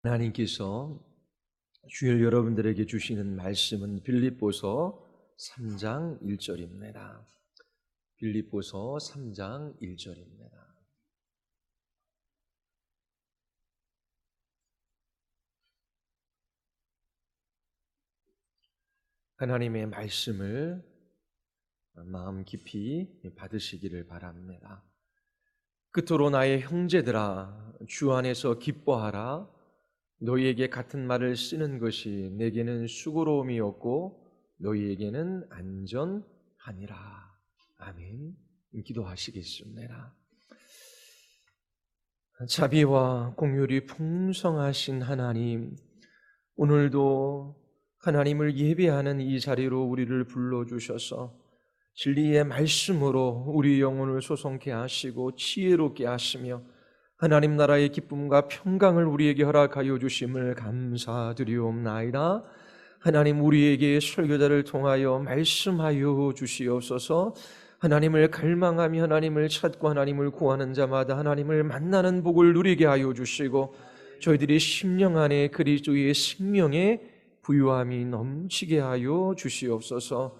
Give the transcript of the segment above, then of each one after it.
하나님께서 주일 여러분들에게 주시는 말씀은 빌립보서 3장 1절입니다. 빌립보서 3장 1절입니다. 하나님의 말씀을 마음 깊이 받으시기를 바랍니다. 그토록 나의 형제들아 주 안에서 기뻐하라. 너희에게 같은 말을 쓰는 것이 내게는 수고로움이었고 너희에게는 안전하니라. 아멘. 기도하시겠습니다. 자비와 공율이 풍성하신 하나님, 오늘도 하나님을 예배하는 이 자리로 우리를 불러주셔서 진리의 말씀으로 우리 영혼을 소성케 하시고 지혜롭게 하시며 하나님 나라의 기쁨과 평강을 우리에게 허락하여 주심을 감사드리옵나이다. 하나님, 우리에게 설교자를 통하여 말씀하여 주시옵소서. 하나님을 갈망하며 하나님을 찾고 하나님을 구하는 자마다 하나님을 만나는 복을 누리게 하여 주시고 저희들이 심령 안에 그리스도의 생명에 부유함이 넘치게 하여 주시옵소서.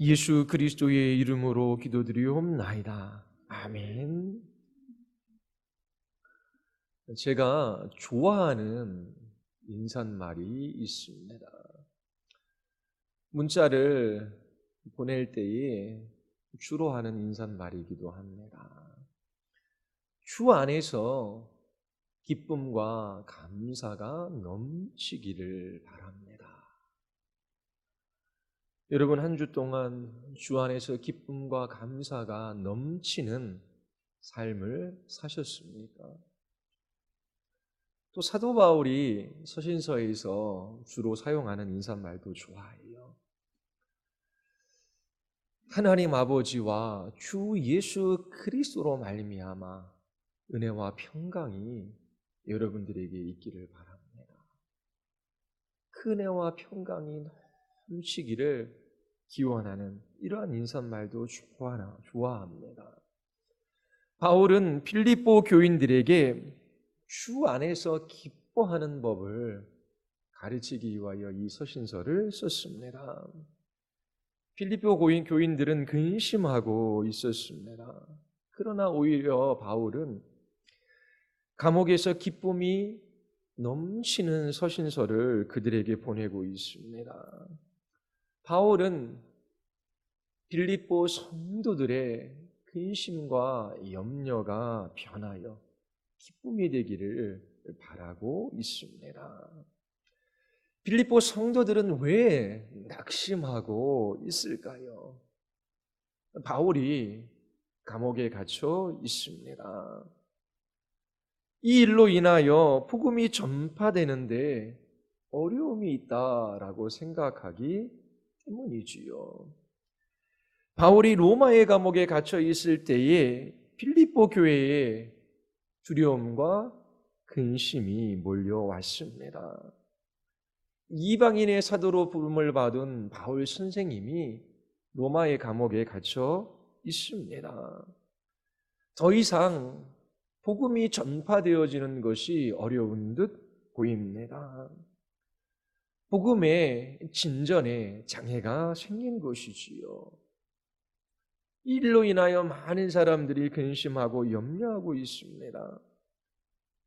예수 그리스도의 이름으로 기도드리옵나이다. 아멘. 제가 좋아하는 인사말이 있습니다. 문자를 보낼 때에 주로 하는 인사말이기도 합니다. 주 안에서 기쁨과 감사가 넘치기를 바랍니다. 여러분, 한 주 동안 주 안에서 기쁨과 감사가 넘치는 삶을 사셨습니까? 또 사도 바울이 서신서에서 주로 사용하는 인사말도 좋아해요. 하나님 아버지와 주 예수 그리스도로 말미암아 은혜와 평강이 여러분들에게 있기를 바랍니다. 그 은혜와 평강이 넘치기를 기원하는 이러한 인사말도 좋아합니다. 바울은 빌립보 교인들에게 주 안에서 기뻐하는 법을 가르치기 위하여 이 서신서를 썼습니다. 빌립보 교인들은 근심하고 있었습니다. 그러나 오히려 바울은 감옥에서 기쁨이 넘치는 서신서를 그들에게 보내고 있습니다. 바울은 빌립보 성도들의 근심과 염려가 변하여 기쁨이 되기를 바라고 있습니다. 빌립보 성도들은 왜 낙심하고 있을까요? 바울이 감옥에 갇혀 있습니다. 이 일로 인하여 복음이 전파되는데 어려움이 있다라고 생각하기 때문이지요. 바울이 로마의 감옥에 갇혀 있을 때에 빌립보 교회에 두려움과 근심이 몰려왔습니다. 이방인의 사도로 부름을 받은 바울 선생님이 로마의 감옥에 갇혀 있습니다. 더 이상 복음이 전파되어지는 것이 어려운 듯 보입니다. 복음의 진전에 장애가 생긴 것이지요. 이 일로 인하여 많은 사람들이 근심하고 염려하고 있습니다.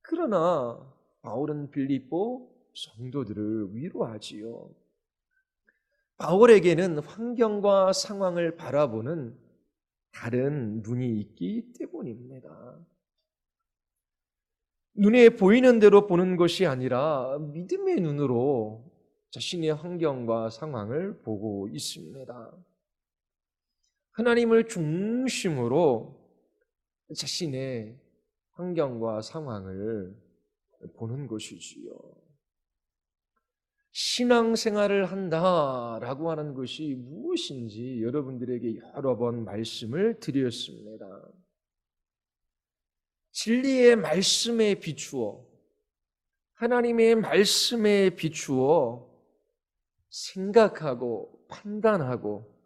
그러나 바울은 빌립보 성도들을 위로하지요. 바울에게는 환경과 상황을 바라보는 다른 눈이 있기 때문입니다. 눈에 보이는 대로 보는 것이 아니라 믿음의 눈으로 자신의 환경과 상황을 보고 있습니다. 하나님을 중심으로 자신의 환경과 상황을 보는 것이지요. 신앙생활을 한다라고 하는 것이 무엇인지 여러분들에게 여러 번 말씀을 드렸습니다. 진리의 말씀에 비추어, 하나님의 말씀에 비추어 생각하고 판단하고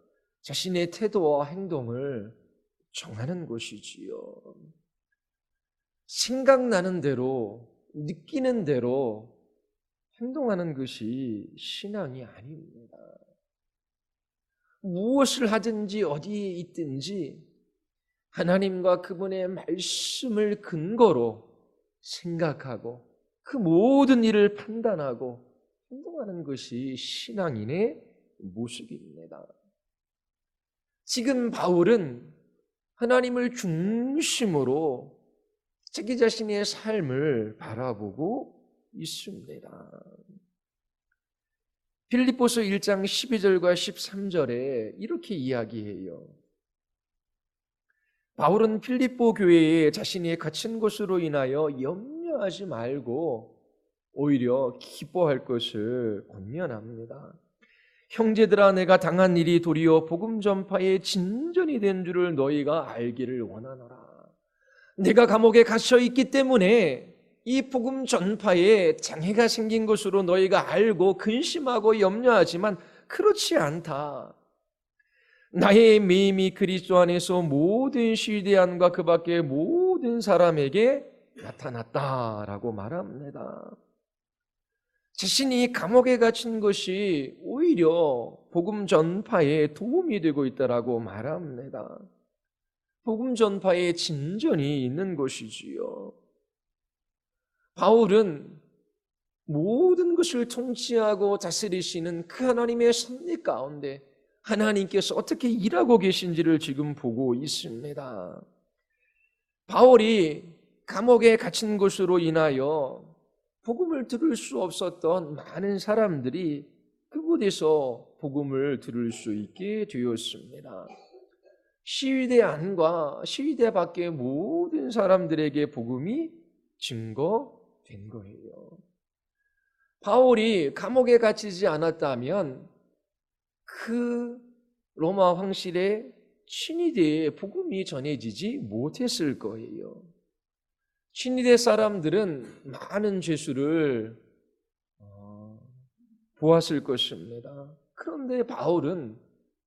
자신의 태도와 행동을 정하는 것이지요. 생각나는 대로 느끼는 대로 행동하는 것이 신앙이 아닙니다. 무엇을 하든지 어디에 있든지 하나님과 그분의 말씀을 근거로 생각하고 그 모든 일을 판단하고 행동하는 것이 신앙인의 모습입니다. 지금 바울은 하나님을 중심으로 자기 자신의 삶을 바라보고 있습니다. 빌립보서 1장 12절과 13절에 이렇게 이야기해요. 바울은 필립보 교회에 자신이 갇힌 것으로 인하여 염려하지 말고 오히려 기뻐할 것을 권면합니다. 형제들아, 내가 당한 일이 도리어 복음 전파의 진전이 된 줄을 너희가 알기를 원하노라. 내가 감옥에 갇혀 있기 때문에 이 복음 전파에 장애가 생긴 것으로 너희가 알고 근심하고 염려하지만 그렇지 않다. 나의 매임이 그리스도 안에서 모든 시대안과 그 밖의 모든 사람에게 나타났다라고 말합니다. 자신이 감옥에 갇힌 것이 오히려 복음 전파에 도움이 되고 있다라고 말합니다. 복음 전파에 진전이 있는 것이지요. 바울은 모든 것을 통치하고 다스리시는 그 하나님의 섭리 가운데 하나님께서 어떻게 일하고 계신지를 지금 보고 있습니다. 바울이 감옥에 갇힌 것으로 인하여 복음을 들을 수 없었던 많은 사람들이 그곳에서 복음을 들을 수 있게 되었습니다. 시위대 안과 시위대 밖의 모든 사람들에게 복음이 증거된 거예요. 바울이 감옥에 갇히지 않았다면 그 로마 황실의 친위대에 복음이 전해지지 못했을 거예요. 친위대 사람들은 많은 죄수를 보았을 것입니다. 그런데 바울은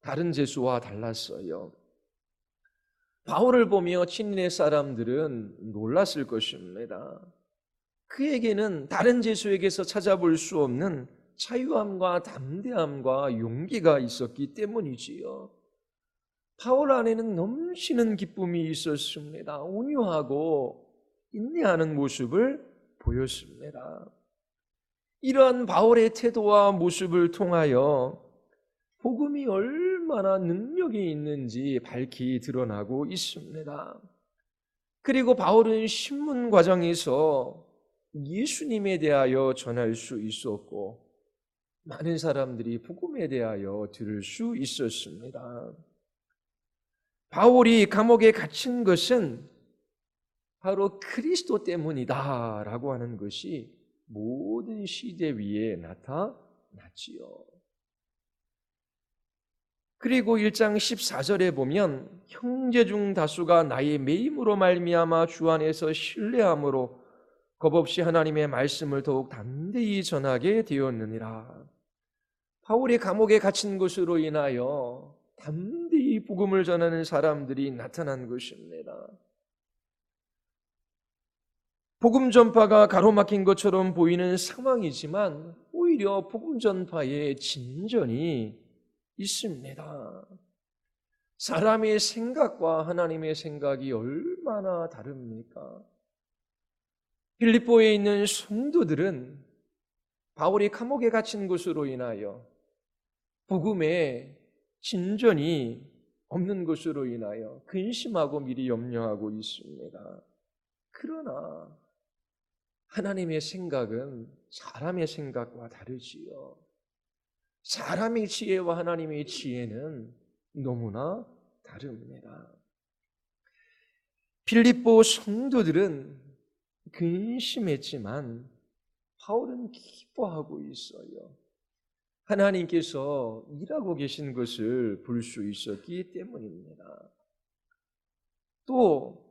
다른 죄수와 달랐어요. 바울을 보며 친위대 사람들은 놀랐을 것입니다. 그에게는 다른 죄수에게서 찾아볼 수 없는 자유함과 담대함과 용기가 있었기 때문이지요. 바울 안에는 넘치는 기쁨이 있었습니다. 온유하고 인내하는 모습을 보였습니다. 이러한 바울의 태도와 모습을 통하여 복음이 얼마나 능력이 있는지 밝히 드러나고 있습니다. 그리고 바울은 신문 과정에서 예수님에 대하여 전할 수 있었고 많은 사람들이 복음에 대하여 들을 수 있었습니다. 바울이 감옥에 갇힌 것은 바로 그리스도 때문이다라고 하는 것이 모든 시대 위에 나타났지요. 그리고 1장 14절에 보면 형제 중 다수가 나의 매임으로 말미암아 주 안에서 신뢰함으로 겁없이 하나님의 말씀을 더욱 담대히 전하게 되었느니라. 바울이 감옥에 갇힌 것으로 인하여 담대히 복음을 전하는 사람들이 나타난 것입니다. 복음 전파가 가로막힌 것처럼 보이는 상황이지만 오히려 복음 전파의 진전이 있습니다. 사람의 생각과 하나님의 생각이 얼마나 다릅니까? 빌립보에 있는 성도들은 바울이 감옥에 갇힌 것으로 인하여 복음의 진전이 없는 것으로 인하여 근심하고 미리 염려하고 있습니다. 그러나 하나님의 생각은 사람의 생각과 다르지요. 사람의 지혜와 하나님의 지혜는 너무나 다릅니다. 빌립보 성도들은 근심했지만 바울은 기뻐하고 있어요. 하나님께서 일하고 계신 것을 볼 수 있었기 때문입니다. 또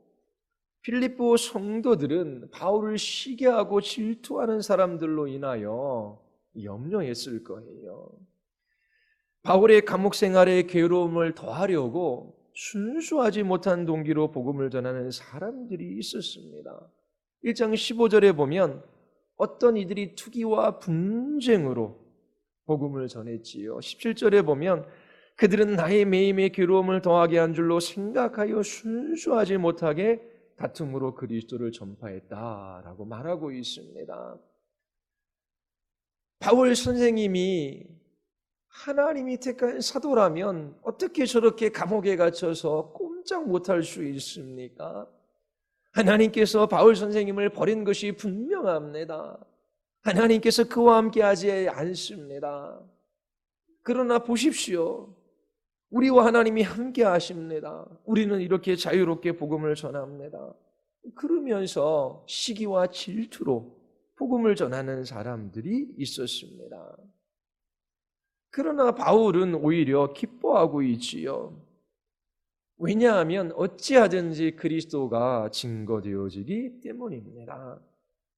빌립보 성도들은 바울을 시기하고 질투하는 사람들로 인하여 염려했을 거예요. 바울의 감옥 생활의 괴로움을 더하려고 순수하지 못한 동기로 복음을 전하는 사람들이 있었습니다. 1장 15절에 보면 어떤 이들이 투기와 분쟁으로 복음을 전했지요. 17절에 보면 그들은 나의 매임에 괴로움을 더하게 한 줄로 생각하여 순수하지 못하게 다툼으로 그리스도를 전파했다라고 말하고 있습니다. 바울 선생님이 하나님이 택한 사도라면 어떻게 저렇게 감옥에 갇혀서 꼼짝 못할 수 있습니까? 하나님께서 바울 선생님을 버린 것이 분명합니다. 하나님께서 그와 함께 하지 않습니다. 그러나 보십시오. 우리와 하나님이 함께 하십니다. 우리는 이렇게 자유롭게 복음을 전합니다. 그러면서 시기와 질투로 복음을 전하는 사람들이 있었습니다. 그러나 바울은 오히려 기뻐하고 있지요. 왜냐하면 어찌하든지 그리스도가 증거되어지기 때문입니다.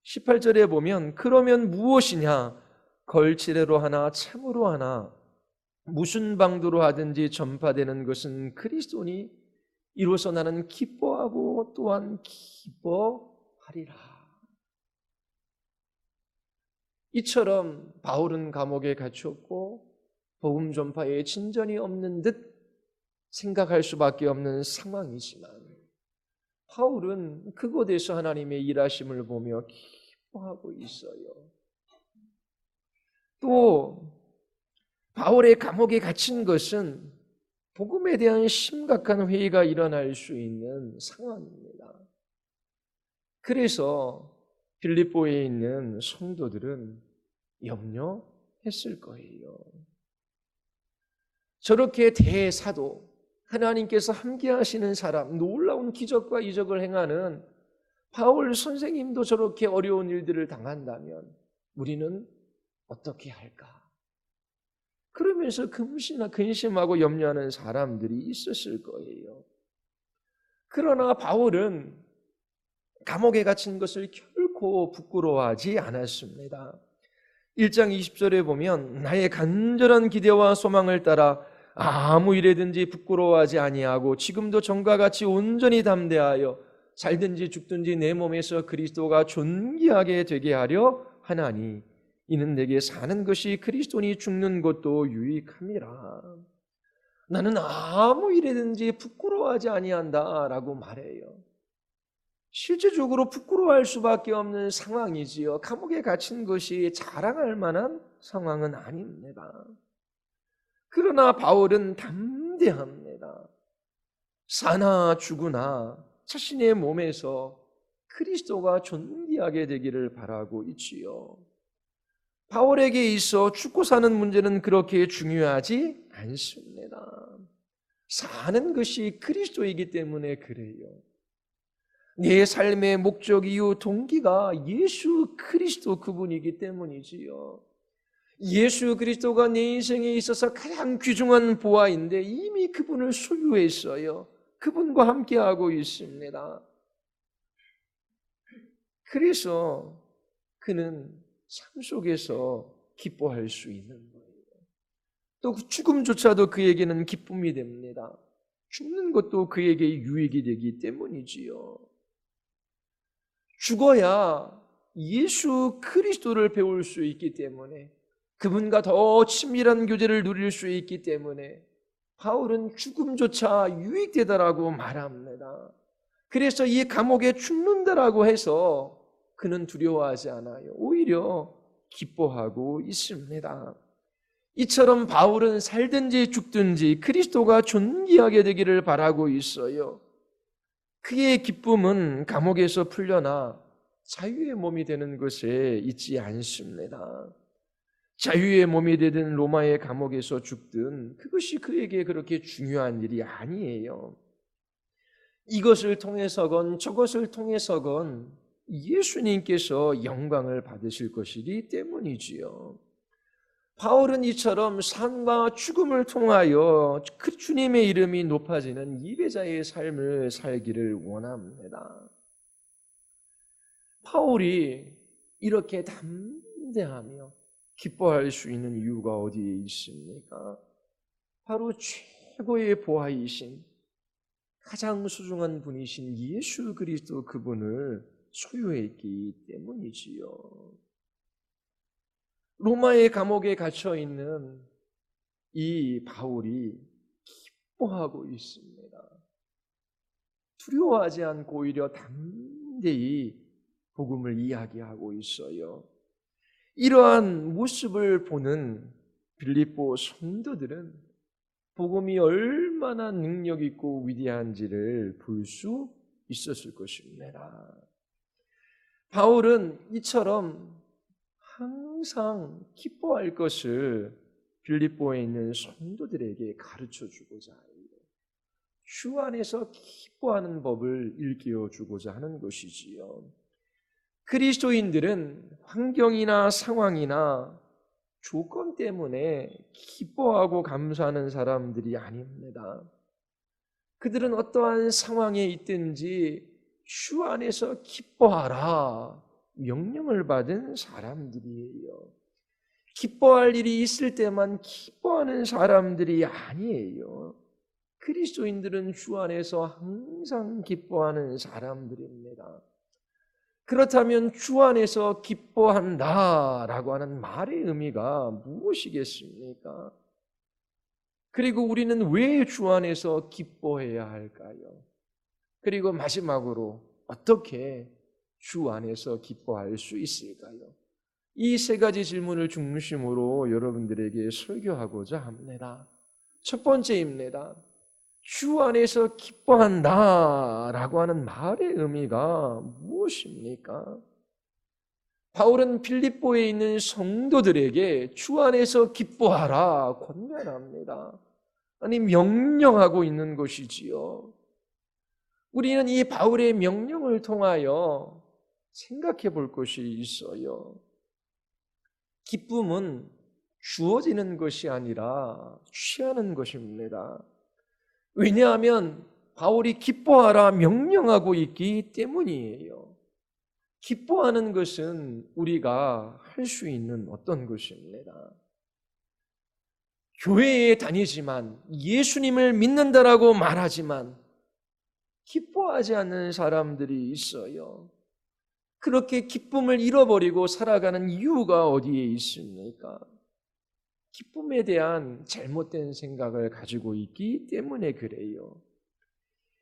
18절에 보면 그러면 무엇이냐? 걸치레로 하나 참으로 하나 무슨 방도로 하든지 전파되는 것은 그리스도니 이로써 나는 기뻐하고 또한 기뻐하리라. 이처럼 바울은 감옥에 갇혔고 복음 전파에 진전이 없는 듯 생각할 수밖에 없는 상황이지만 바울은 그곳에서 하나님의 일하심을 보며 기뻐하고 있어요. 또 바울의 감옥에 갇힌 것은 복음에 대한 심각한 회의가 일어날 수 있는 상황입니다. 그래서 빌립보에 있는 성도들은 염려했을 거예요. 저렇게 대사도 하나님께서 함께 하시는 사람, 놀라운 기적과 이적을 행하는 바울 선생님도 저렇게 어려운 일들을 당한다면 우리는 어떻게 할까? 그러면서 근심하고 염려하는 사람들이 있었을 거예요. 그러나 바울은 감옥에 갇힌 것을 결코 부끄러워하지 않았습니다. 1장 20절에 보면 나의 간절한 기대와 소망을 따라 아무 일에든지 부끄러워하지 아니하고 지금도 전과 같이 온전히 담대하여 살든지 죽든지 내 몸에서 그리스도가 존귀하게 되게 하려 하나니 이는 내게 사는 것이 그리스도니 죽는 것도 유익함이라. 나는 아무 일에든지 부끄러워하지 아니한다라고 말해요. 실제적으로 부끄러워할 수밖에 없는 상황이지요. 감옥에 갇힌 것이 자랑할 만한 상황은 아닙니다. 그러나 바울은 담대합니다. 사나 죽으나 자신의 몸에서 그리스도가 존귀하게 되기를 바라고 있지요. 바울에게 있어 죽고 사는 문제는 그렇게 중요하지 않습니다. 사는 것이 그리스도이기 때문에 그래요. 내 삶의 목적, 이유, 동기가 예수 그리스도 그분이기 때문이지요. 예수 그리스도가 내 인생에 있어서 가장 귀중한 보화인데 이미 그분을 소유했어요. 그분과 함께하고 있습니다. 그래서 그는 삶 속에서 기뻐할 수 있는 거예요. 또 죽음조차도 그에게는 기쁨이 됩니다. 죽는 것도 그에게 유익이 되기 때문이지요. 죽어야 예수 그리스도를 배울 수 있기 때문에 그분과 더 친밀한 교제를 누릴 수 있기 때문에 바울은 죽음조차 유익되다라고 말합니다. 그래서 이 감옥에 죽는다라고 해서 그는 두려워하지 않아요. 오히려 기뻐하고 있습니다. 이처럼 바울은 살든지 죽든지 그리스도가 존귀하게 되기를 바라고 있어요. 그의 기쁨은 감옥에서 풀려나 자유의 몸이 되는 것에 있지 않습니다. 자유의 몸이 되든 로마의 감옥에서 죽든 그것이 그에게 그렇게 중요한 일이 아니에요. 이것을 통해서건 저것을 통해서건 예수님께서 영광을 받으실 것이기 때문이지요. 바울은 이처럼 삶과 죽음을 통하여 그 주님의 이름이 높아지는 예배자의 삶을 살기를 원합니다. 바울이 이렇게 담대하며 기뻐할 수 있는 이유가 어디에 있습니까? 바로 최고의 보화이신 가장 소중한 분이신 예수 그리스도 그분을 소유했기 때문이지요. 로마의 감옥에 갇혀 있는 이 바울이 기뻐하고 있습니다. 두려워하지 않고 오히려 담대히 복음을 이야기하고 있어요. 이러한 모습을 보는 빌립보 성도들은 복음이 얼마나 능력 있고 위대한지를 볼 수 있었을 것입니다. 바울은 이처럼 항상 기뻐할 것을 빌립보에 있는 성도들에게 가르쳐 주고자 해요. 주 안에서 기뻐하는 법을 일깨워 주고자 하는 것이지요. 그리스도인들은 환경이나 상황이나 조건 때문에 기뻐하고 감사하는 사람들이 아닙니다. 그들은 어떠한 상황에 있든지 주 안에서 기뻐하라 명령을 받은 사람들이에요. 기뻐할 일이 있을 때만 기뻐하는 사람들이 아니에요. 그리스도인들은 주 안에서 항상 기뻐하는 사람들입니다. 그렇다면 주 안에서 기뻐한다라고 하는 말의 의미가 무엇이겠습니까? 그리고 우리는 왜 주 안에서 기뻐해야 할까요? 그리고 마지막으로 어떻게 주 안에서 기뻐할 수 있을까요? 이 세 가지 질문을 중심으로 여러분들에게 설교하고자 합니다. 첫 번째입니다. 주 안에서 기뻐한다라고 하는 말의 의미가 무엇입니까? 바울은 빌립보에 있는 성도들에게 주 안에서 기뻐하라 권면합니다. 아니 명령하고 있는 것이지요. 우리는 이 바울의 명령을 통하여 생각해 볼 것이 있어요. 기쁨은 주어지는 것이 아니라 취하는 것입니다. 왜냐하면 바울이 기뻐하라 명령하고 있기 때문이에요. 기뻐하는 것은 우리가 할 수 있는 어떤 것입니다. 교회에 다니지만 예수님을 믿는다라고 말하지만 기뻐하지 않는 사람들이 있어요. 그렇게 기쁨을 잃어버리고 살아가는 이유가 어디에 있습니까? 기쁨에 대한 잘못된 생각을 가지고 있기 때문에 그래요.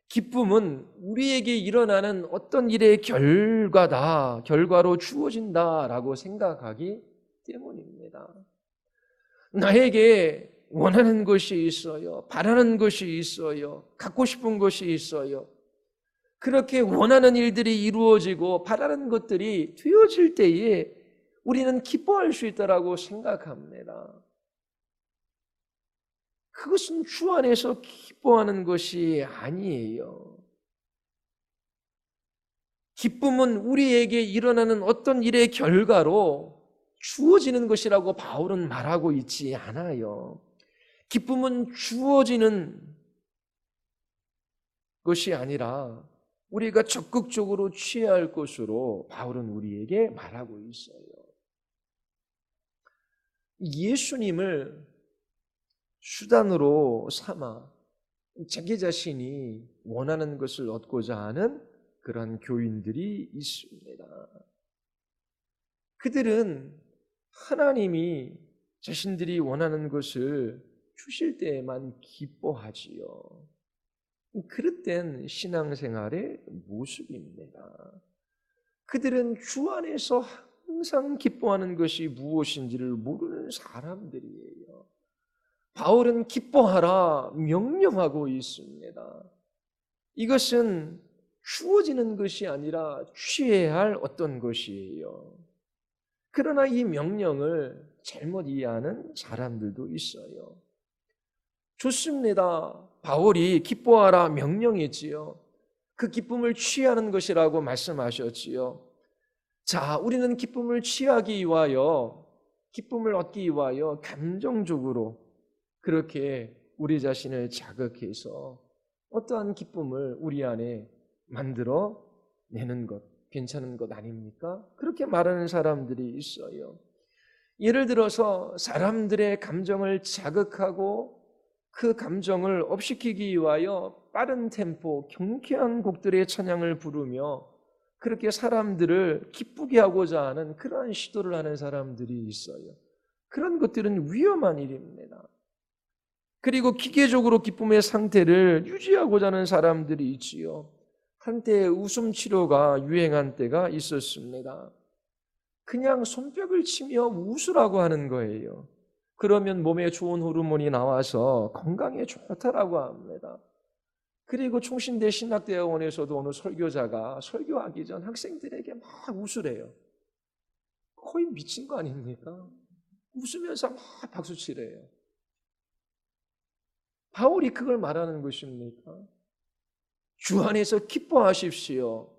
기쁨은 우리에게 일어나는 어떤 일의 결과다, 결과로 주어진다라고 생각하기 때문입니다. 나에게 원하는 것이 있어요. 바라는 것이 있어요. 갖고 싶은 것이 있어요. 그렇게 원하는 일들이 이루어지고 바라는 것들이 되어질 때에 우리는 기뻐할 수 있다라고 생각합니다. 그것은 주 안에서 기뻐하는 것이 아니에요. 기쁨은 우리에게 일어나는 어떤 일의 결과로 주어지는 것이라고 바울은 말하고 있지 않아요. 기쁨은 주어지는 것이 아니라 우리가 적극적으로 취해야 할 것으로 바울은 우리에게 말하고 있어요. 예수님을 수단으로 삼아 자기 자신이 원하는 것을 얻고자 하는 그러한 교인들이 있습니다. 그들은 하나님이 자신들이 원하는 것을 주실 때에만 기뻐하지요. 그릇된 신앙생활의 모습입니다. 그들은 주 안에서 항상 기뻐하는 것이 무엇인지를 모르는 사람들이에요. 바울은 기뻐하라 명령하고 있습니다. 이것은 주어지는 것이 아니라 취해야 할 어떤 것이에요. 그러나 이 명령을 잘못 이해하는 사람들도 있어요. 좋습니다. 바울이 기뻐하라 명령이지요. 그 기쁨을 취하는 것이라고 말씀하셨지요. 자, 우리는 기쁨을 취하기 위하여, 기쁨을 얻기 위하여 감정적으로 그렇게 우리 자신을 자극해서 어떠한 기쁨을 우리 안에 만들어 내는 것, 괜찮은 것 아닙니까? 그렇게 말하는 사람들이 있어요. 예를 들어서 사람들의 감정을 자극하고 그 감정을 업시키기 위하여 빠른 템포, 경쾌한 곡들의 찬양을 부르며 그렇게 사람들을 기쁘게 하고자 하는 그러한 시도를 하는 사람들이 있어요. 그런 것들은 위험한 일입니다. 그리고 기계적으로 기쁨의 상태를 유지하고자 하는 사람들이 있지요. 한때 웃음 치료가 유행한 때가 있었습니다. 그냥 손뼉을 치며 웃으라고 하는 거예요. 그러면 몸에 좋은 호르몬이 나와서 건강에 좋다라고 합니다. 그리고 총신대 신학대학원에서도 어느 설교자가 설교하기 전 학생들에게 막 웃으래요. 거의 미친 거 아닙니까? 웃으면서 막 박수치래요. 바울이 그걸 말하는 것입니까? 주 안에서 기뻐하십시오.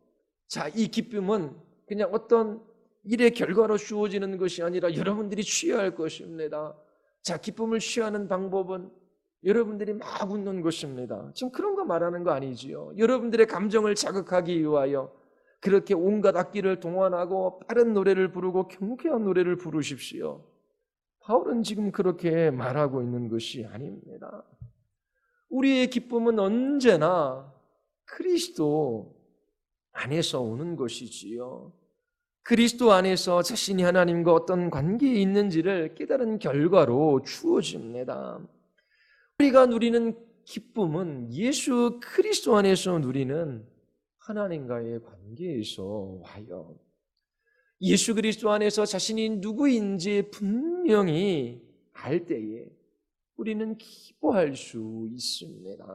자, 이 기쁨은 그냥 어떤 일의 결과로 주어지는 것이 아니라 여러분들이 취해야 할 것입니다. 자, 기쁨을 취하는 방법은 여러분들이 막 웃는 것입니다. 지금 그런 거 말하는 거 아니지요. 여러분들의 감정을 자극하기 위하여 그렇게 온갖 악기를 동원하고 빠른 노래를 부르고 경쾌한 노래를 부르십시오. 바울은 지금 그렇게 말하고 있는 것이 아닙니다. 우리의 기쁨은 언제나 그리스도 안에서 오는 것이지요. 그리스도 안에서 자신이 하나님과 어떤 관계에 있는지를 깨달은 결과로 주어집니다. 우리가 누리는 기쁨은 예수 그리스도 안에서 누리는 하나님과의 관계에서 와요. 예수 그리스도 안에서 자신이 누구인지 분명히 알 때에 우리는 기뻐할 수 있습니다.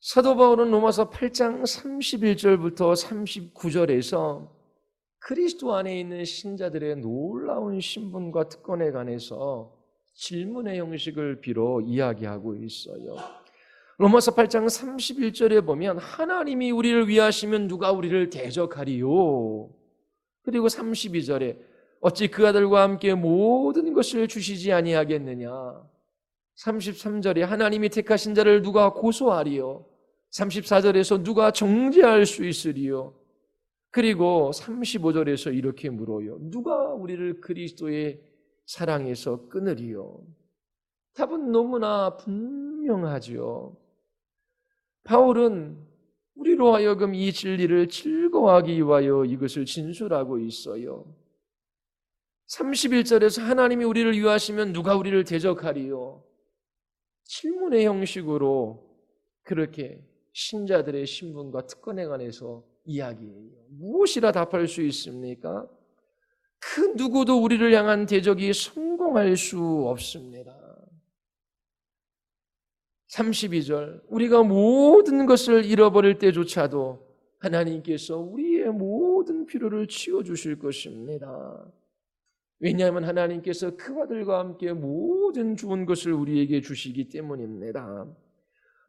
사도 바울은 로마서 8장 31절부터 39절에서 그리스도 안에 있는 신자들의 놀라운 신분과 특권에 관해서 질문의 형식을 빌어 이야기하고 있어요. 로마서 8장 31절에 보면 하나님이 우리를 위하시면 누가 우리를 대적하리요? 그리고 32절에 어찌 그 아들과 함께 모든 것을 주시지 아니하겠느냐? 33절에 하나님이 택하신 자를 누가 고소하리요? 34절에서 누가 정죄할 수 있으리요? 그리고 35절에서 이렇게 물어요. 누가 우리를 그리스도의 사랑에서 끊으리요? 답은 너무나 분명하지요. 바울은 우리로 하여금 이 진리를 즐거워하기 위하여 이것을 진술하고 있어요. 31절에서 하나님이 우리를 위하시면 누가 우리를 대적하리요? 질문의 형식으로 그렇게 신자들의 신분과 특권에 관해서 이야기해요. 무엇이라 답할 수 있습니까? 그 누구도 우리를 향한 대적이 성공할 수 없습니다. 32절, 우리가 모든 것을 잃어버릴 때조차도 하나님께서 우리의 모든 필요를 채워주실 것입니다. 왜냐하면 하나님께서 그 아들과 함께 모든 좋은 것을 우리에게 주시기 때문입니다.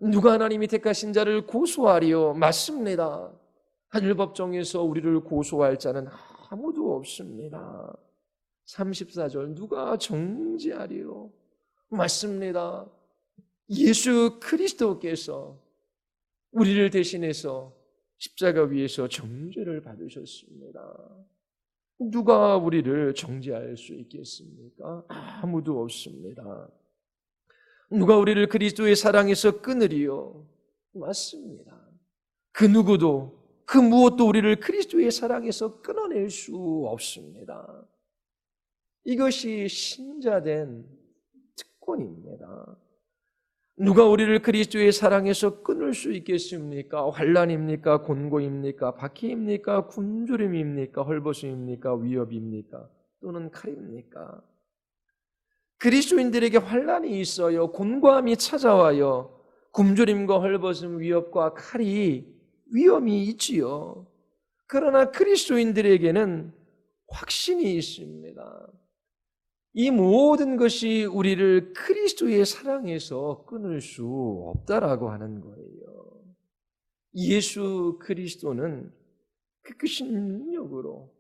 누가 하나님이 택하신 자를 고소하리요? 맞습니다. 하늘법정에서 우리를 고소할 자는 아무도 없습니다. 34절, 누가 정죄하리요? 맞습니다. 예수 그리스도께서 우리를 대신해서 십자가 위에서 정죄를 받으셨습니다. 누가 우리를 정죄할 수 있겠습니까? 아무도 없습니다. 누가 우리를 그리스도의 사랑에서 끊으리요? 맞습니다. 그 누구도 그 무엇도 우리를 그리스도의 사랑에서 끊어낼 수 없습니다. 이것이 신자된 특권입니다. 누가 우리를 그리스도의 사랑에서 끊을 수 있겠습니까? 환난입니까? 곤고입니까? 박해입니까? 굶주림입니까? 헐벗음입니까? 위협입니까? 또는 칼입니까? 그리스도인들에게 환난이 있어요. 곤고함이 찾아와요. 굶주림과 헐벗음, 위협과 칼이 위험이 있지요. 그러나 그리스도인들에게는 확신이 있습니다. 이 모든 것이 우리를 그리스도의 사랑에서 끊을 수 없다라고 하는 거예요. 예수 그리스도는 그 크신 능력으로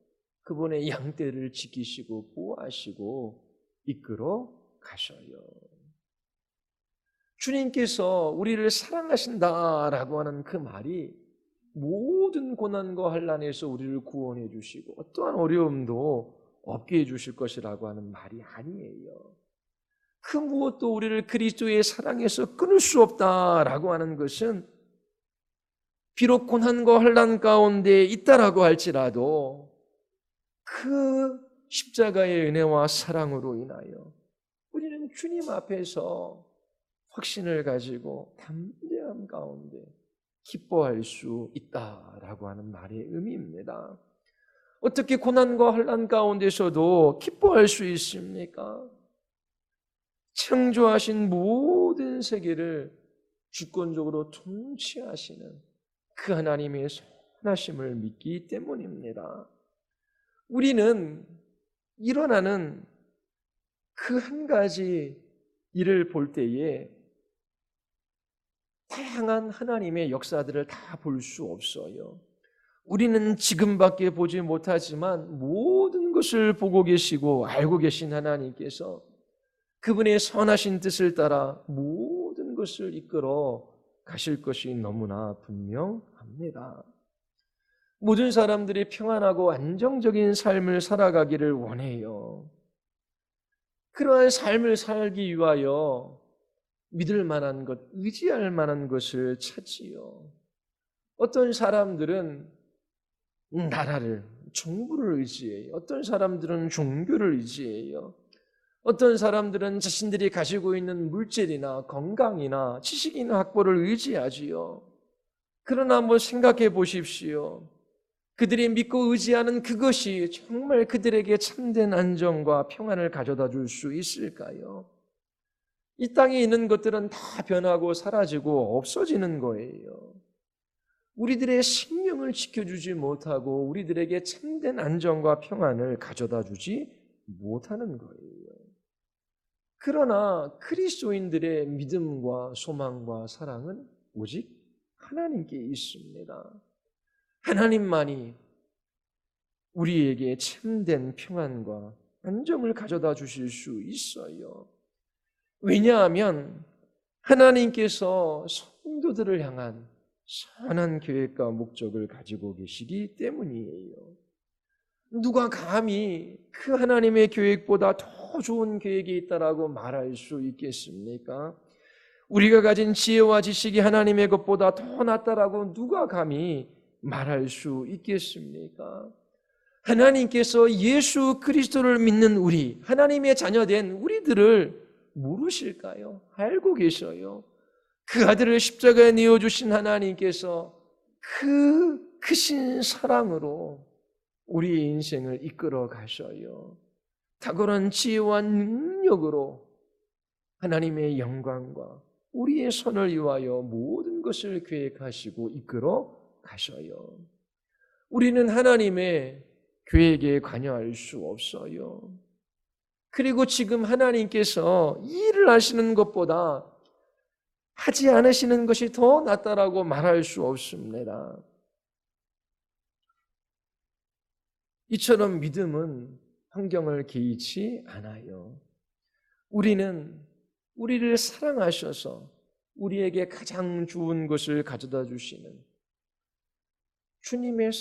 그분의 양떼를 지키시고 보호하시고 이끌어 가셔요. 주님께서 우리를 사랑하신다라고 하는 그 말이 모든 고난과 환난에서 우리를 구원해 주시고 어떠한 어려움도 없게 해주실 것이라고 하는 말이 아니에요. 그 무엇도 우리를 그리스도의 사랑에서 끊을 수 없다라고 하는 것은 비록 고난과 환난 가운데 있다라고 할지라도 그 십자가의 은혜와 사랑으로 인하여 우리는 주님 앞에서 확신을 가지고 담대함 가운데 기뻐할 수 있다라고 하는 말의 의미입니다. 어떻게 고난과 환난 가운데서도 기뻐할 수 있습니까? 창조하신 모든 세계를 주권적으로 통치하시는 그 하나님의 선하심을 믿기 때문입니다. 우리는 일어나는 그 한 가지 일을 볼 때에 다양한 하나님의 역사들을 다 볼 수 없어요. 우리는 지금밖에 보지 못하지만 모든 것을 보고 계시고 알고 계신 하나님께서 그분의 선하신 뜻을 따라 모든 것을 이끌어 가실 것이 너무나 분명합니다. 모든 사람들이 평안하고 안정적인 삶을 살아가기를 원해요. 그러한 삶을 살기 위하여 믿을 만한 것, 의지할 만한 것을 찾지요. 어떤 사람들은 나라를, 정부를 의지해요. 어떤 사람들은 종교를 의지해요. 어떤 사람들은 자신들이 가지고 있는 물질이나 건강이나 지식이나 학벌을 의지하지요. 그러나 한번 생각해 보십시오. 그들이 믿고 의지하는 그것이 정말 그들에게 참된 안정과 평안을 가져다 줄 수 있을까요? 이 땅에 있는 것들은 다 변하고 사라지고 없어지는 거예요. 우리들의 생명을 지켜주지 못하고 우리들에게 참된 안정과 평안을 가져다 주지 못하는 거예요. 그러나 그리스도인들의 믿음과 소망과 사랑은 오직 하나님께 있습니다. 하나님만이 우리에게 참된 평안과 안정을 가져다 주실 수 있어요. 왜냐하면 하나님께서 성도들을 향한 선한 계획과 목적을 가지고 계시기 때문이에요. 누가 감히 그 하나님의 계획보다 더 좋은 계획이 있다라고 말할 수 있겠습니까? 우리가 가진 지혜와 지식이 하나님의 것보다 더 낫다라고 누가 감히 말할 수 있겠습니까? 하나님께서 예수 그리스도를 믿는 우리, 하나님의 자녀된 우리들을 모르실까요? 알고 계셔요. 그 아들을 십자가에 내어주신 하나님께서 그 크신 사랑으로 우리의 인생을 이끌어 가셔요. 탁월한 지혜와 능력으로 하나님의 영광과 우리의 선을 위하여 모든 것을 계획하시고 이끌어 가셔요. 우리는 하나님의 계획에 관여할 수 없어요. 그리고 지금 하나님께서 일을 하시는 것보다 하지 않으시는 것이 더 낫다라고 말할 수 없습니다. 이처럼 믿음은 환경을 개의치 않아요. 우리는 우리를 사랑하셔서 우리에게 가장 좋은 것을 가져다 주시는 주님의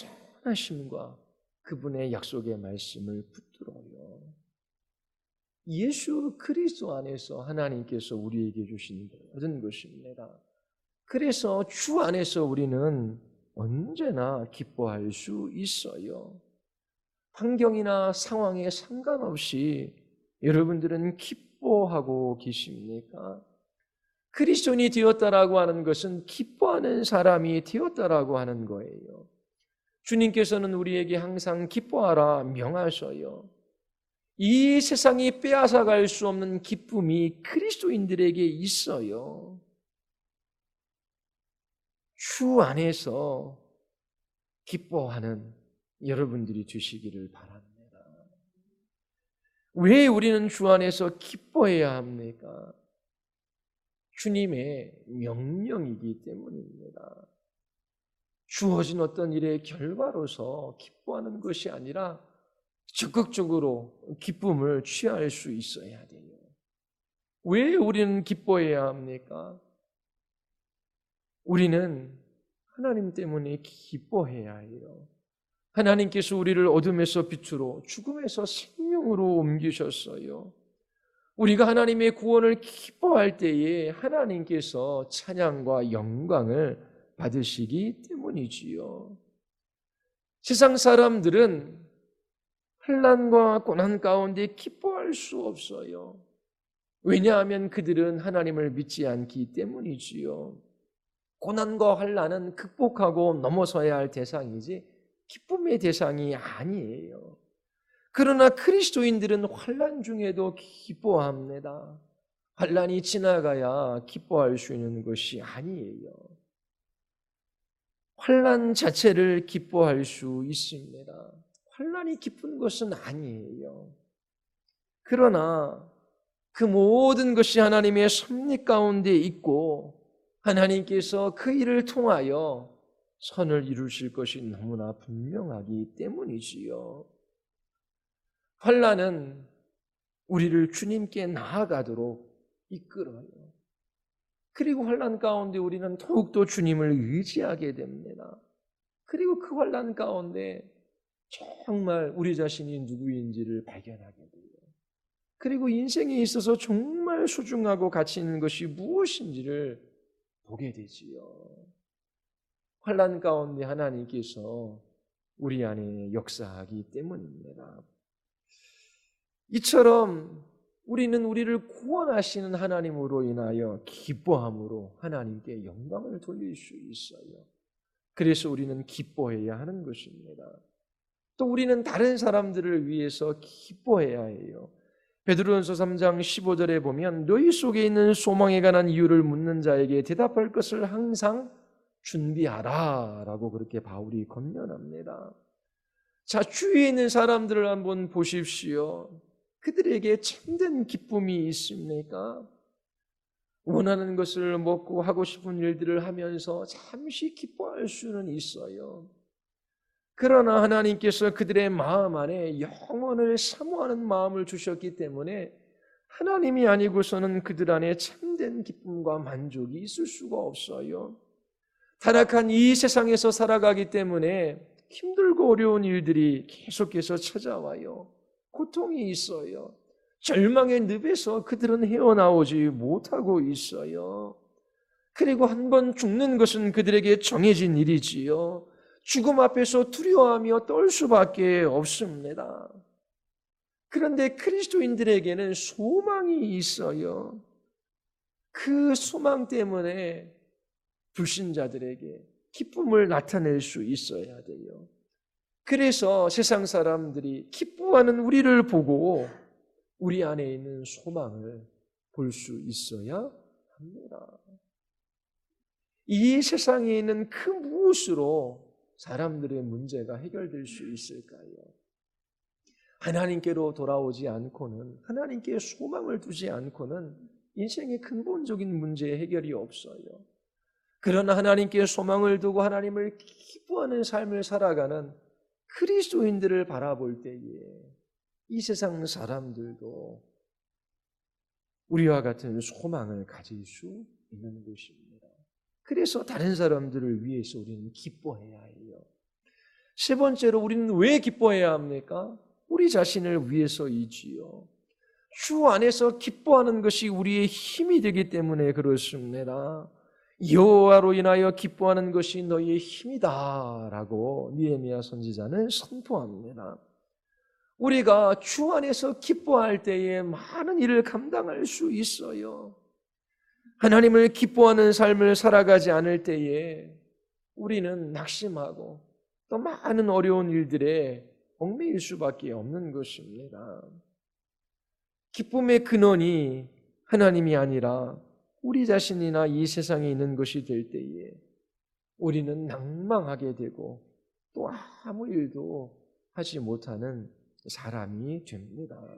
선하심과 그분의 약속의 말씀을 붙들어요. 예수 그리스도 안에서 하나님께서 우리에게 주신 모든 것입니다. 그래서 주 안에서 우리는 언제나 기뻐할 수 있어요. 환경이나 상황에 상관없이 여러분들은 기뻐하고 계십니까? 그리스도인이 되었다라고 하는 것은 기뻐하는 사람이 되었다라고 하는 거예요. 주님께서는 우리에게 항상 기뻐하라 명하셔요. 이 세상이 빼앗아갈 수 없는 기쁨이 그리스도인들에게 있어요. 주 안에서 기뻐하는 여러분들이 되시기를 바랍니다. 왜 우리는 주 안에서 기뻐해야 합니까? 주님의 명령이기 때문입니다. 주어진 어떤 일의 결과로서 기뻐하는 것이 아니라 적극적으로 기쁨을 취할 수 있어야 돼요. 왜 우리는 기뻐해야 합니까? 우리는 하나님 때문에 기뻐해야 해요. 하나님께서 우리를 어둠에서 빛으로, 죽음에서 생명으로 옮기셨어요. 우리가 하나님의 구원을 기뻐할 때에 하나님께서 찬양과 영광을 받으시기 때문이지요. 세상 사람들은 환난과 고난 가운데 기뻐할 수 없어요. 왜냐하면 그들은 하나님을 믿지 않기 때문이지요. 고난과 환난은 극복하고 넘어서야 할 대상이지 기쁨의 대상이 아니에요. 그러나 그리스도인들은 환난 중에도 기뻐합니다. 환난이 지나가야 기뻐할 수 있는 것이 아니에요. 환난 자체를 기뻐할 수 있습니다. 환난이 기쁜 것은 아니에요. 그러나 그 모든 것이 하나님의 섭리 가운데 있고 하나님께서 그 일을 통하여 선을 이루실 것이 너무나 분명하기 때문이지요. 환난은 우리를 주님께 나아가도록 이끌어요. 그리고 환난 가운데 우리는 더욱더 주님을 의지하게 됩니다. 그리고 그 환난 가운데 정말 우리 자신이 누구인지를 발견하게 돼요. 그리고 인생에 있어서 정말 소중하고 가치 있는 것이 무엇인지를 보게 되지요. 환난 가운데 하나님께서 우리 안에 역사하기 때문입니다. 이처럼 우리는 우리를 구원하시는 하나님으로 인하여 기뻐함으로 하나님께 영광을 돌릴 수 있어요. 그래서 우리는 기뻐해야 하는 것입니다. 또 우리는 다른 사람들을 위해서 기뻐해야 해요. 베드로전서 3장 15절에 보면 너희 속에 있는 소망에 관한 이유를 묻는 자에게 대답할 것을 항상 준비하라 라고 그렇게 바울이 권면합니다. 자, 주위에 있는 사람들을 한번 보십시오. 그들에게 참된 기쁨이 있습니까? 원하는 것을 먹고 하고 싶은 일들을 하면서 잠시 기뻐할 수는 있어요. 그러나 하나님께서 그들의 마음 안에 영원을 사모하는 마음을 주셨기 때문에 하나님이 아니고서는 그들 안에 참된 기쁨과 만족이 있을 수가 없어요. 타락한 이 세상에서 살아가기 때문에 힘들고 어려운 일들이 계속해서 찾아와요. 고통이 있어요. 절망의 늪에서 그들은 헤어나오지 못하고 있어요. 그리고 한 번 죽는 것은 그들에게 정해진 일이지요. 죽음 앞에서 두려워하며 떨 수밖에 없습니다. 그런데 그리스도인들에게는 소망이 있어요. 그 소망 때문에 불신자들에게 기쁨을 나타낼 수 있어야 돼요. 그래서 세상 사람들이 기뻐하는 우리를 보고 우리 안에 있는 소망을 볼 수 있어야 합니다. 이 세상에 있는 그 무엇으로 사람들의 문제가 해결될 수 있을까요? 하나님께로 돌아오지 않고는, 하나님께 소망을 두지 않고는 인생의 근본적인 문제의 해결이 없어요. 그러나 하나님께 소망을 두고 하나님을 기뻐하는 삶을 살아가는 그리스도인들을 바라볼 때에 이 세상 사람들도 우리와 같은 소망을 가질 수 있는 것입니다. 그래서 다른 사람들을 위해서 우리는 기뻐해야 해요. 세 번째로 우리는 왜 기뻐해야 합니까? 우리 자신을 위해서이지요. 주 안에서 기뻐하는 것이 우리의 힘이 되기 때문에 그렇습니다. 여호와로 인하여 기뻐하는 것이 너희의 힘이다라고 느헤미야 선지자는 선포합니다. 우리가 주 안에서 기뻐할 때에 많은 일을 감당할 수 있어요. 하나님을 기뻐하는 삶을 살아가지 않을 때에 우리는 낙심하고 또 많은 어려운 일들에 얽매일 수밖에 없는 것입니다. 기쁨의 근원이 하나님이 아니라 우리 자신이나 이 세상에 있는 것이 될 때에 우리는 낭망하게 되고 또 아무 일도 하지 못하는 사람이 됩니다.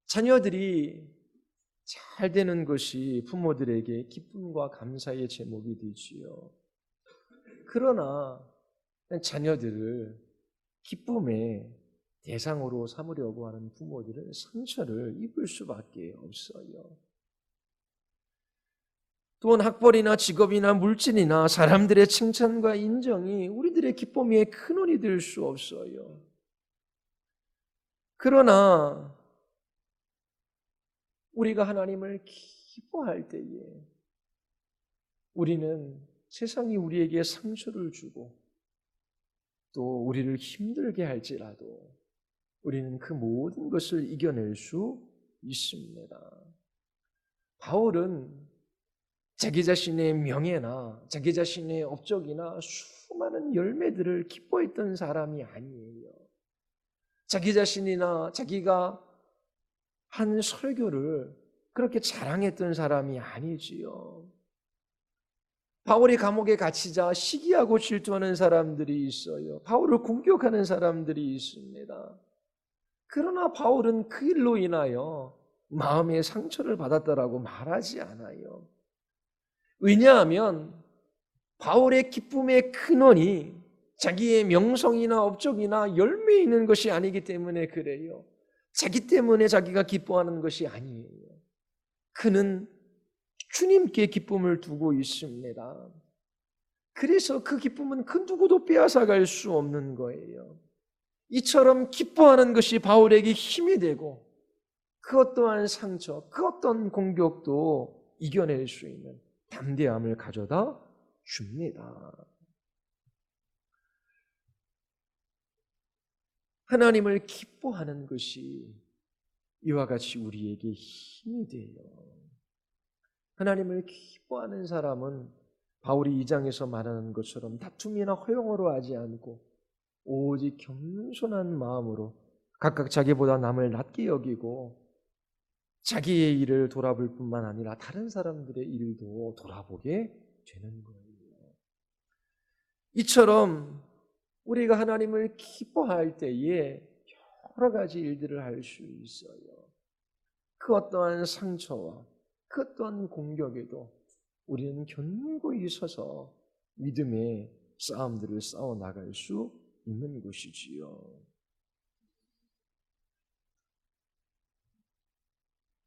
자녀들이 잘 되는 것이 부모들에게 기쁨과 감사의 제목이 되지요. 그러나 자녀들을 기쁨의 대상으로 삼으려고 하는 부모들은 상처를 입을 수밖에 없어요. 또한 학벌이나 직업이나 물질이나 사람들의 칭찬과 인정이 우리들의 기쁨의 근원이 될 수 없어요. 그러나 우리가 하나님을 기뻐할 때에 우리는 세상이 우리에게 상처를 주고 또 우리를 힘들게 할지라도 우리는 그 모든 것을 이겨낼 수 있습니다. 바울은 자기 자신의 명예나 자기 자신의 업적이나 수많은 열매들을 기뻐했던 사람이 아니에요. 자기 자신이나 자기가 한 설교를 그렇게 자랑했던 사람이 아니지요. 바울이 감옥에 갇히자 시기하고 질투하는 사람들이 있어요. 바울을 공격하는 사람들이 있습니다. 그러나 바울은 그 일로 인하여 마음의 상처를 받았다라고 말하지 않아요. 왜냐하면 바울의 기쁨의 근원이 자기의 명성이나 업적이나 열매에 있는 것이 아니기 때문에 그래요. 자기 때문에 자기가 기뻐하는 것이 아니에요. 그는 주님께 기쁨을 두고 있습니다. 그래서 그 기쁨은 그 누구도 빼앗아갈 수 없는 거예요. 이처럼 기뻐하는 것이 바울에게 힘이 되고 그 어떠한 상처, 그 어떤 공격도 이겨낼 수 있는 담대함을 가져다 줍니다. 하나님을 기뻐하는 것이 이와 같이 우리에게 힘이 돼요. 하나님을 기뻐하는 사람은 바울이 2장에서 말하는 것처럼 다툼이나 허용으로 하지 않고 오직 겸손한 마음으로 각각 자기보다 남을 낮게 여기고 자기의 일을 돌아볼 뿐만 아니라 다른 사람들의 일도 돌아보게 되는 거예요. 이처럼 우리가 하나님을 기뻐할 때에 여러 가지 일들을 할 수 있어요. 그 어떠한 상처와 그 어떠한 공격에도 우리는 견고히 서서 믿음의 싸움들을 싸워 나갈 수 있는 것이지요.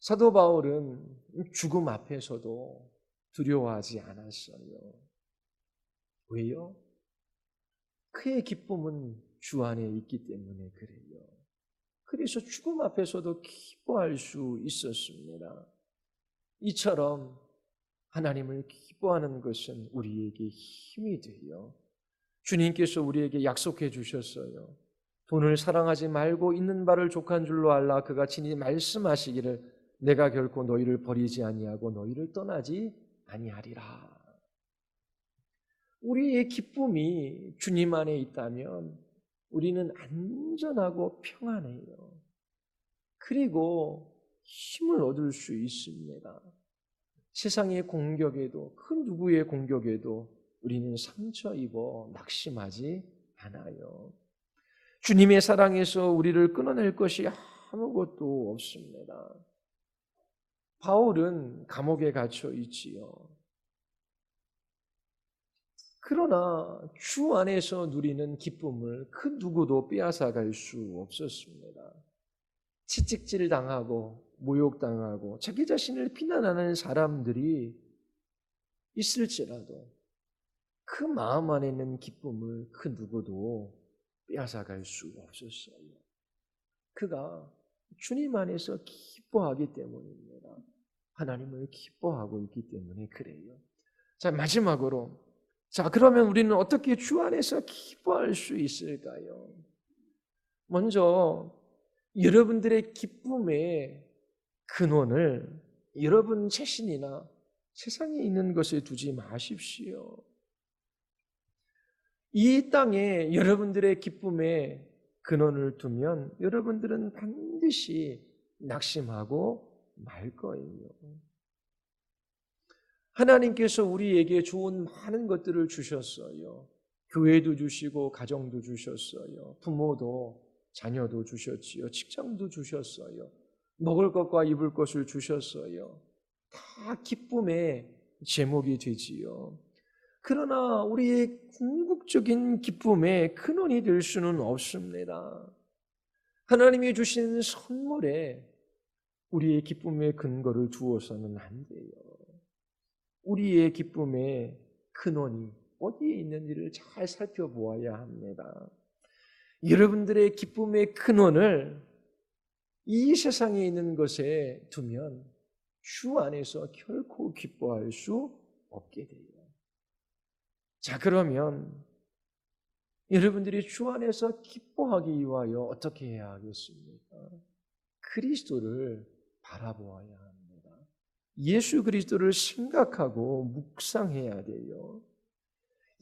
사도 바울은 죽음 앞에서도 두려워하지 않았어요. 왜요? 그의 기쁨은 주 안에 있기 때문에 그래요. 그래서 죽음 앞에서도 기뻐할 수 있었습니다. 이처럼 하나님을 기뻐하는 것은 우리에게 힘이 돼요. 주님께서 우리에게 약속해 주셨어요. 돈을 사랑하지 말고 있는 바를 족한 줄로 알라. 그가 친히 말씀하시기를 내가 결코 너희를 버리지 아니하고 너희를 떠나지 아니하리라. 우리의 기쁨이 주님 안에 있다면 우리는 안전하고 평안해요. 그리고 힘을 얻을 수 있습니다. 세상의 공격에도 그 누구의 공격에도 우리는 상처 입어 낙심하지 않아요. 주님의 사랑에서 우리를 끊어낼 것이 아무것도 없습니다. 바울은 감옥에 갇혀 있지요. 그러나 주 안에서 누리는 기쁨을 그 누구도 빼앗아갈 수 없었습니다. 채찍질 당하고 모욕당하고 자기 자신을 비난하는 사람들이 있을지라도 그 마음 안에 있는 기쁨을 그 누구도 빼앗아갈 수 없었어요. 그가 주님 안에서 기뻐하기 때문입니다. 하나님을 기뻐하고 있기 때문에 그래요. 자, 마지막으로 그러면 우리는 어떻게 주 안에서 기뻐할 수 있을까요? 먼저 여러분들의 기쁨의 근원을 여러분 자신이나 세상에 있는 것에 두지 마십시오. 이 땅에 여러분들의 기쁨의 근원을 두면 여러분들은 반드시 낙심하고 말 거예요. 하나님께서 우리에게 좋은 많은 것들을 주셨어요. 교회도 주시고 가정도 주셨어요. 부모도 자녀도 주셨지요. 직장도 주셨어요. 먹을 것과 입을 것을 주셨어요. 다 기쁨의 제목이 되지요. 그러나 우리의 궁극적인 기쁨의 근원이 될 수는 없습니다. 하나님이 주신 선물에 우리의 기쁨의 근거를 두어서는 안 돼요. 우리의 기쁨의 근원이 어디에 있는지를 잘 살펴보아야 합니다. 여러분들의 기쁨의 근원을 이 세상에 있는 것에 두면 주 안에서 결코 기뻐할 수 없게 돼요. 자, 그러면 여러분들이 주 안에서 기뻐하기 위하여 어떻게 해야 하겠습니까? 그리스도를 바라보아야 합니다. 예수 그리스도를 생각하고 묵상해야 돼요.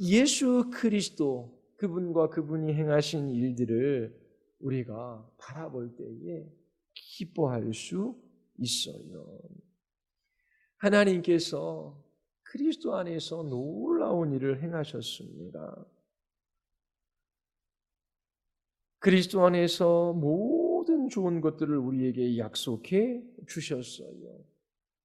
예수 그리스도, 그분과 그분이 행하신 일들을 우리가 바라볼 때에 기뻐할 수 있어요. 하나님께서 그리스도 안에서 놀라운 일을 행하셨습니다. 그리스도 안에서 모든 좋은 것들을 우리에게 약속해 주셨어요.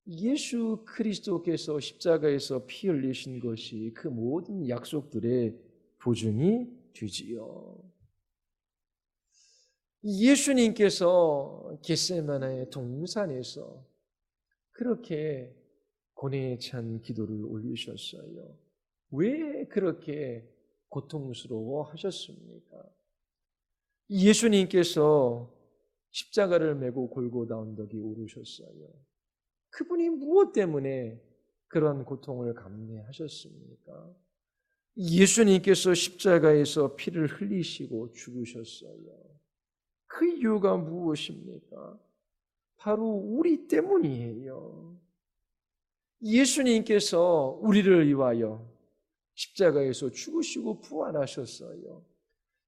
예수 그리스도께서 십자가에서 피 흘리신 것이 그 모든 약속들의 보증이 되지요. 예수님께서 겟세마네 동산에서 그렇게 고뇌에 찬 기도를 올리셨어요. 왜 그렇게 고통스러워 하셨습니까? 예수님께서 십자가를 메고 골고다 언덕에 오르셨어요. 그분이 무엇 때문에 그런 고통을 감내하셨습니까? 예수님께서 십자가에서 피를 흘리시고 죽으셨어요. 그 이유가 무엇입니까? 바로 우리 때문이에요. 예수님께서 우리를 위하여 십자가에서 죽으시고 부활하셨어요.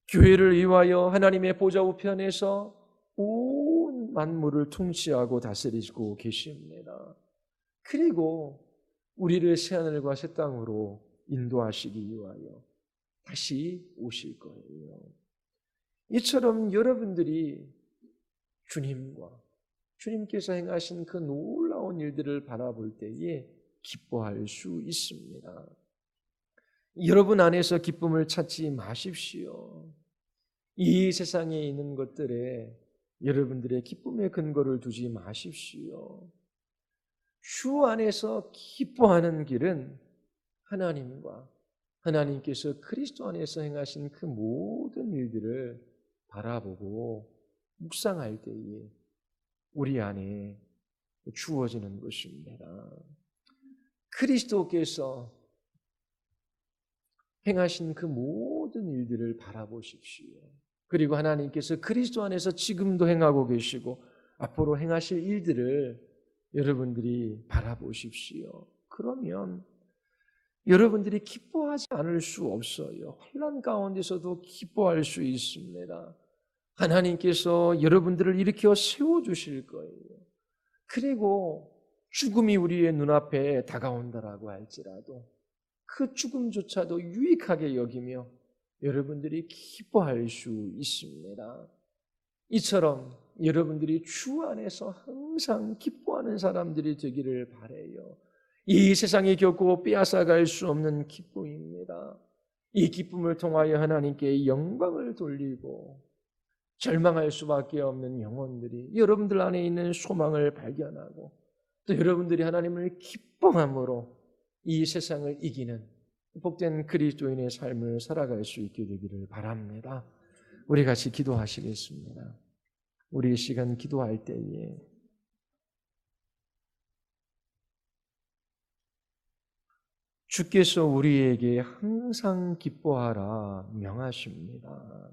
교회를 위하여 하나님의 보좌 우편에서 온 만물을 통치하고 다스리고 계십니다. 그리고 우리를 새하늘과 새 땅으로 인도하시기 위하여 다시 오실 거예요. 이처럼 여러분들이 주님께서 행하신 그 놀라운 일들을 바라볼 때에 기뻐할 수 있습니다. 여러분 안에서 기쁨을 찾지 마십시오. 이 세상에 있는 것들에 여러분들의 기쁨의 근거를 두지 마십시오. 주 안에서 기뻐하는 길은 하나님과 하나님께서 그리스도 안에서 행하신 그 모든 일들을 바라보고 묵상할 때에 우리 안에 주어지는 것입니다. 그리스도께서 행하신 그 모든 일들을 바라보십시오. 그리고 하나님께서 그리스도 안에서 지금도 행하고 계시고 앞으로 행하실 일들을 여러분들이 바라보십시오. 그러면 여러분들이 기뻐하지 않을 수 없어요. 환난 가운데서도 기뻐할 수 있습니다. 하나님께서 여러분들을 일으켜 세워주실 거예요. 그리고 죽음이 우리의 눈앞에 다가온다라고 할지라도 그 죽음조차도 유익하게 여기며 여러분들이 기뻐할 수 있습니다. 이처럼 여러분들이 주 안에서 항상 기뻐하는 사람들이 되기를 바라요. 이 세상이 겪고 빼앗아갈 수 없는 기쁨입니다. 이 기쁨을 통하여 하나님께 영광을 돌리고 절망할 수밖에 없는 영혼들이 여러분들 안에 있는 소망을 발견하고 또 여러분들이 하나님을 기뻐함으로 이 세상을 이기는 복된 그리스도인의 삶을 살아갈 수 있게 되기를 바랍니다. 우리 같이 기도하시겠습니다. 우리 이 시간 기도할 때에 주께서 우리에게 항상 기뻐하라 명하십니다.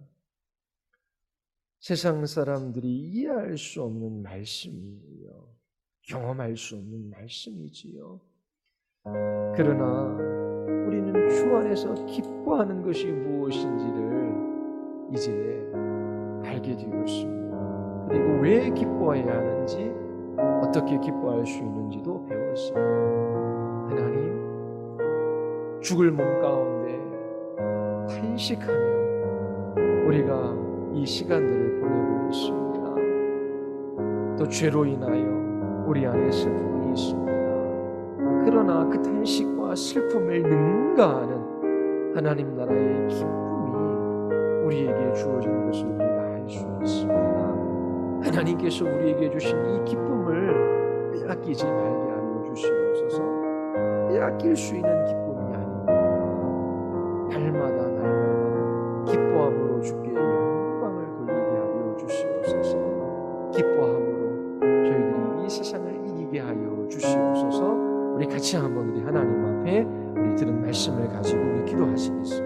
세상 사람들이 이해할 수 없는 말씀이에요. 경험할 수 없는 말씀이지요. 그러나 우리는 주 안에서 기뻐하는 것이 무엇인지를 이제 알게 되었습니다. 그리고 왜 기뻐해야 하는지, 어떻게 기뻐할 수 있는지도 배웠습니다. 하나님, 죽을 몸 가운데 탄식하며 우리가 이 시간들을 보내고 있습니다. 또 죄로 인하여 우리 안에 슬픔이 있습니다. 그러나 그 탄식과 슬픔을 능가하는 하나님 나라의 기쁨이 우리에게 주어진 것을 우리가 알 수 있습니다. 하나님께서 우리에게 주신 이 기쁨을 빼앗기지 말게 하여 주시옵소서. 빼앗길 수 있는 기쁨이 아닙니다. 날마다 기뻐함으로 주께 영광을 돌리게 하여 주시옵소서. 기뻐함으로 저희들이 이 세상을 이기게 하여 주시옵소서. 우리 같이 한번 우리 하나님 앞에 우리 들은 말씀을 가지고 우리 기도하시겠습니다.